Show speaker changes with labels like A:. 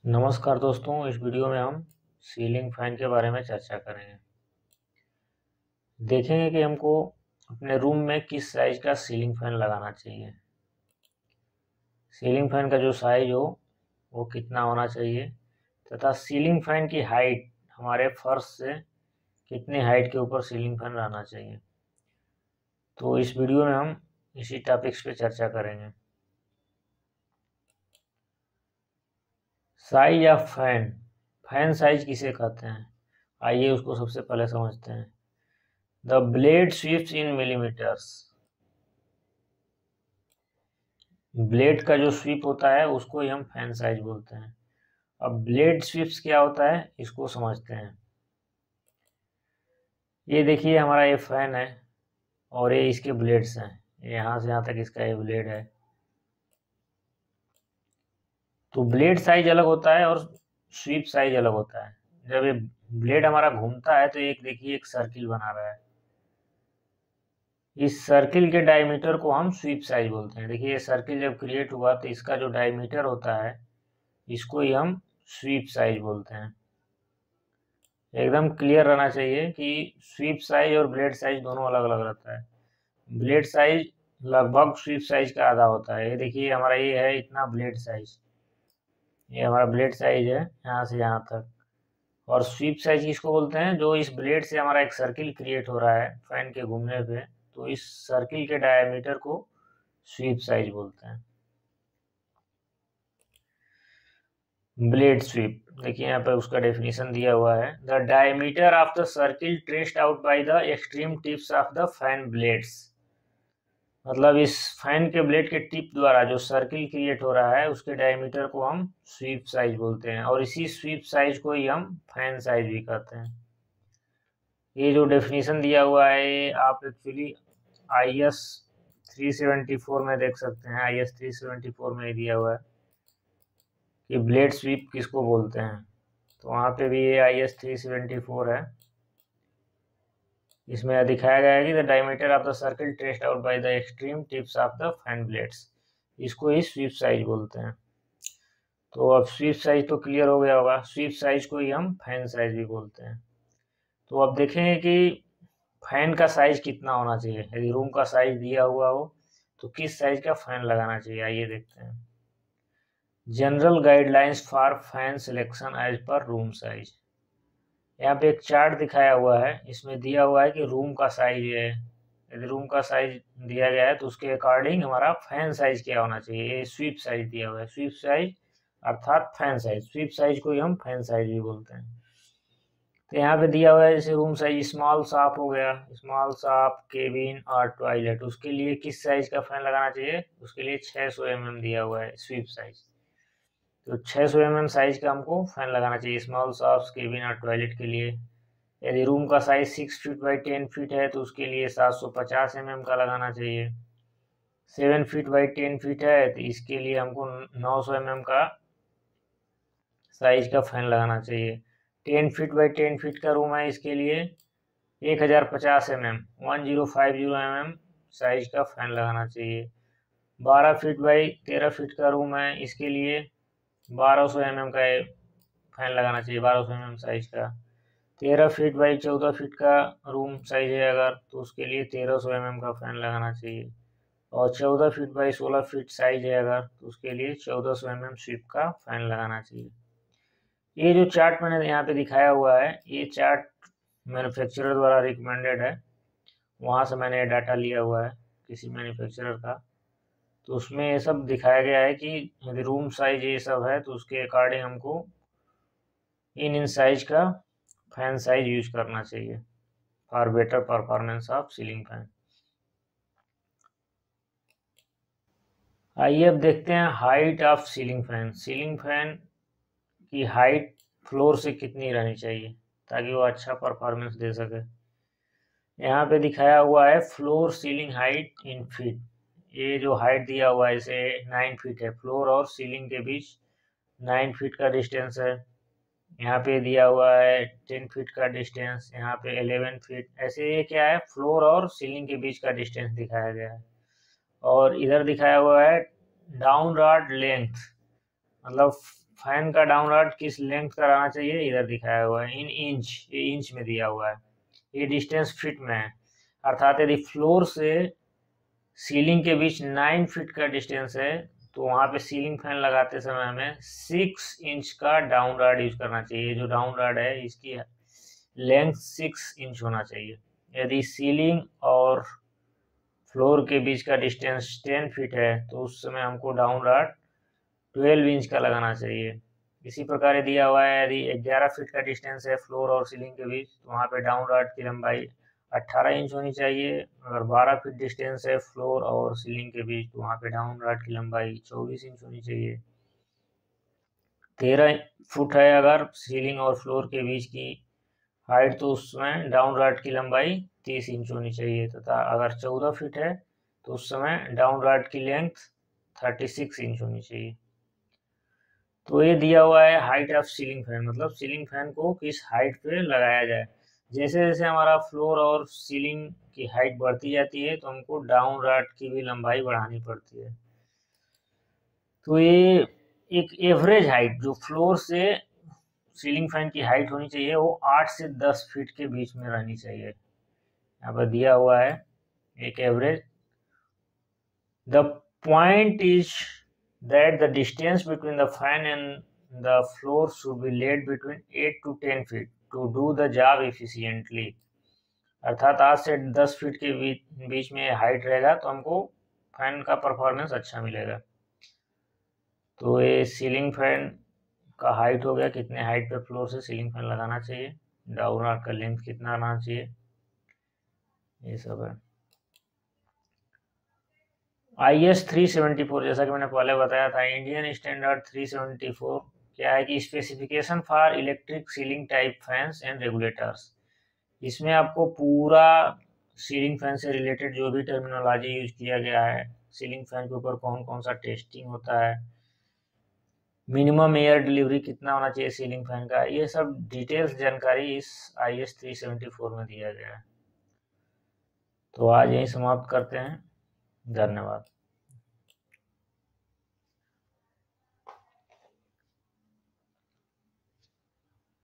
A: नमस्कार दोस्तों, इस वीडियो में हम सीलिंग फैन के बारे में चर्चा करेंगे। देखेंगे कि हमको अपने रूम में किस साइज का सीलिंग फैन लगाना चाहिए। सीलिंग फैन का जो साइज हो वो कितना होना चाहिए तथा सीलिंग फैन की हाइट हमारे फर्श से कितनी हाइट के ऊपर सीलिंग फैन रहना चाहिए। तो इस वीडियो में हम इसी टॉपिक्स पे चर्चा करेंगे। Size of fan, fan size किसे कहते हैं, आइए उसको सबसे पहले समझते हैं। The blade sweeps in millimetres, blade का जो स्वीप होता है उसको ही हम फैन साइज बोलते हैं। अब ब्लेड स्वीप्स क्या होता है इसको समझते हैं। ये देखिए हमारा ये फैन है और ये इसके ब्लेड्स हैं, यहाँ से यहाँ तक इसका ये ब्लेड है। तो ब्लेड साइज अलग होता है और स्वीप साइज अलग होता है। जब ये ब्लेड हमारा घूमता है तो एक देखिए एक सर्किल बना रहा है, इस सर्किल के डायमीटर को हम स्वीप साइज बोलते हैं। देखिए ये सर्किल जब क्रिएट हुआ तो इसका जो डायमीटर होता है इसको ही हम स्वीप साइज बोलते हैं। एकदम क्लियर रहना चाहिए कि स्वीप साइज और ब्लेड साइज दोनों अलग अलग रहता है। ब्लेड साइज लगभग स्वीप साइज का आधा होता है। ये देखिए हमारा ये है इतना ब्लेड साइज, ये हमारा ब्लेड साइज है यहाँ से यहाँ तक। और स्वीप साइज किसको बोलते हैं, जो इस ब्लेड से हमारा एक सर्किल क्रिएट हो रहा है फैन के घूमने पे, तो इस सर्किल के डायमीटर को स्वीप साइज बोलते हैं। ब्लेड स्वीप देखिए यहाँ पे उसका डेफिनेशन दिया हुआ है। The diameter of the circle traced out by the extreme tips of the fan blades, मतलब इस फैन के ब्लेड के टिप द्वारा जो सर्किल क्रिएट हो रहा है उसके डायमीटर को हम स्वीप साइज बोलते हैं और इसी स्वीप साइज को ही हम फैन साइज भी कहते हैं। ये जो डेफिनेशन दिया हुआ है ये आप एक्चुअली IS 374 में देख सकते हैं। IS 374 में दिया हुआ है कि ब्लेड स्वीप किसको बोलते हैं, तो वहाँ पे भी ये IS 374 है। इसमें दिखाया गया है कि the diameter of the circle traced out by the extreme tips of the fan blades, इसको ही स्वीप साइज बोलते हैं। तो अब स्वीप साइज तो क्लियर हो गया होगा, स्वीप साइज को ही हम फैन साइज भी बोलते हैं। तो अब देखेंगे कि फैन का साइज कितना होना चाहिए। यदि रूम का साइज दिया हुआ हो तो किस साइज का फैन लगाना चाहिए, आइए देखते हैं। General guidelines for fan selection as per room size, यहाँ पे एक चार्ट दिखाया हुआ है, इसमें दिया हुआ है कि रूम का साइज है। यदि रूम का साइज दिया गया है तो उसके अकॉर्डिंग हमारा फैन साइज क्या होना चाहिए। ये स्वीप साइज दिया हुआ है, स्वीप साइज अर्थात फैन साइज, स्वीप साइज को ही हम फैन साइज भी बोलते हैं। तो यहाँ पे दिया हुआ है जैसे रूम साइज स्मॉल शॉप हो गया, स्मॉल शॉप केबिन और टॉयलेट, उसके लिए किस साइज का फैन लगाना चाहिए, उसके लिए 600 mm दिया हुआ है स्वीप साइज। तो 600 mm साइज का हमको फैन लगाना चाहिए स्मॉल शॉप्स केबिन और टॉयलेट के लिए। यदि रूम का साइज 6 फीट बाई 10 फीट है तो उसके लिए 750 mm का लगाना चाहिए। 7 फीट बाई 10 फीट है तो इसके लिए हमको 900 mm का साइज का फैन लगाना चाहिए। 10 फीट बाई 10 फीट का रूम है, इसके लिए 1050 mm 1050 mm साइज का फैन लगाना चाहिए। 12 फीट बाई 13 फीट का रूम है, इसके लिए 1200 mm का फैन लगाना चाहिए, 1200 mm साइज का। 13 फीट बाई 14 फीट का रूम साइज है अगर तो उसके लिए 1300 mm का फैन लगाना चाहिए। और 14 फीट बाई 16 फीट साइज है अगर तो उसके लिए 1400 mm स्वीप का फैन लगाना चाहिए। ये जो चार्ट मैंने यहाँ पे दिखाया हुआ है, ये चार्ट मैन्युफैक्चरर द्वारा रिकमेंडेड है, वहाँ से मैंने डाटा लिया हुआ है किसी मैन्युफैक्चरर का। तो उसमें ये सब दिखाया गया है कि यदि रूम साइज ये सब है तो उसके अकॉर्डिंग हमको इन साइज का फैन साइज यूज करना चाहिए for better performance of ceiling fan. आइए अब देखते हैं height of ceiling fan. Ceiling fan की हाइट फ्लोर से कितनी रहनी चाहिए ताकि वो अच्छा परफॉर्मेंस दे सके। यहाँ पे दिखाया हुआ है floor ceiling height in feet. ये जो हाइट दिया हुआ है इसे 9 फीट है, फ्लोर और सीलिंग के बीच 9 फीट का डिस्टेंस है। यहाँ पे दिया हुआ है 10 फीट का डिस्टेंस, यहाँ पे 11 फीट, ऐसे ये क्या है फ्लोर और सीलिंग के बीच का डिस्टेंस दिखाया गया है। और इधर दिखाया हुआ है डाउन रॉड लेंथ, मतलब फैन का डाउन रॉड किस लेंथ का रहना चाहिए, इधर दिखाया हुआ है इन इंच, ये इंच में दिया हुआ है, ये डिस्टेंस फीट में है। अर्थात यदि फ्लोर से सीलिंग के बीच 9 फीट का डिस्टेंस है तो वहां पे सीलिंग फैन लगाते समय हमें 6 इंच का डाउन रॉड यूज करना चाहिए। जो डाउन रॉड है इसकी लेंथ 6 इंच होना चाहिए। यदि सीलिंग और फ्लोर के बीच का डिस्टेंस 10 फीट है तो उस समय हमको डाउन रॉड 12 इंच का लगाना चाहिए। इसी प्रकार दिया हुआ है यदि 11 फीट का डिस्टेंस है फ्लोर और सीलिंग के बीच तो वहाँ पे डाउन रॉड की लंबाई 18 इंच होनी चाहिए। अगर 12 फीट डिस्टेंस है फ्लोर और सीलिंग के बीच तो वहाँ पे डाउन रॉड की लंबाई 24 इंच होनी चाहिए। 13 फुट है अगर सीलिंग और फ्लोर के बीच की हाइट तो उसमें डाउन रॉड की लंबाई 30 इंच होनी चाहिए, तथा अगर 14 फीट है तो उस समय डाउन रॉड की लेंथ 36 इंच होनी चाहिए। तो ये दिया हुआ है हाइट ऑफ सीलिंग फैन, मतलब सीलिंग फैन को किस हाइट पे लगाया जाए। जैसे जैसे हमारा फ्लोर और सीलिंग की हाइट बढ़ती जाती है तो हमको डाउन रॉड की भी लंबाई बढ़ानी पड़ती है। तो ये एक एवरेज हाइट जो फ्लोर से सीलिंग फैन की हाइट होनी चाहिए वो 8 से 10 फीट के बीच में रहनी चाहिए। यहाँ पर दिया हुआ है एक average. The point is that the distance between the fan and the floor should be laid between 8 to 10 feet to do the job efficiently। अर्थात 8 से 10 फीट के बीच में हाइट रहेगा तो हमको फैन का परफॉर्मेंस अच्छा मिलेगा। तो ये सीलिंग फैन का हाइट हो गया, कितने हाइट पे फ्लोर से सीलिंग फैन लगाना चाहिए, डाउन रॉड का लेंथ कितना रहना चाहिए, ये सब है। IS 374 जैसा कि मैंने पहले बताया था, इंडियन स्टैंडर्ड 374 क्या है कि specification for electric ceiling type fans and regulators. इसमें आपको पूरा सीलिंग फैन से रिलेटेड जो भी टर्मिनोलॉजी यूज किया गया है, सीलिंग फैन के ऊपर कौन कौन सा टेस्टिंग होता है, मिनिमम एयर डिलीवरी कितना होना चाहिए सीलिंग फैन का, ये सब डिटेल्स जानकारी इस IS 374 में दिया गया है। तो आज यही समाप्त करते हैं। धन्यवाद।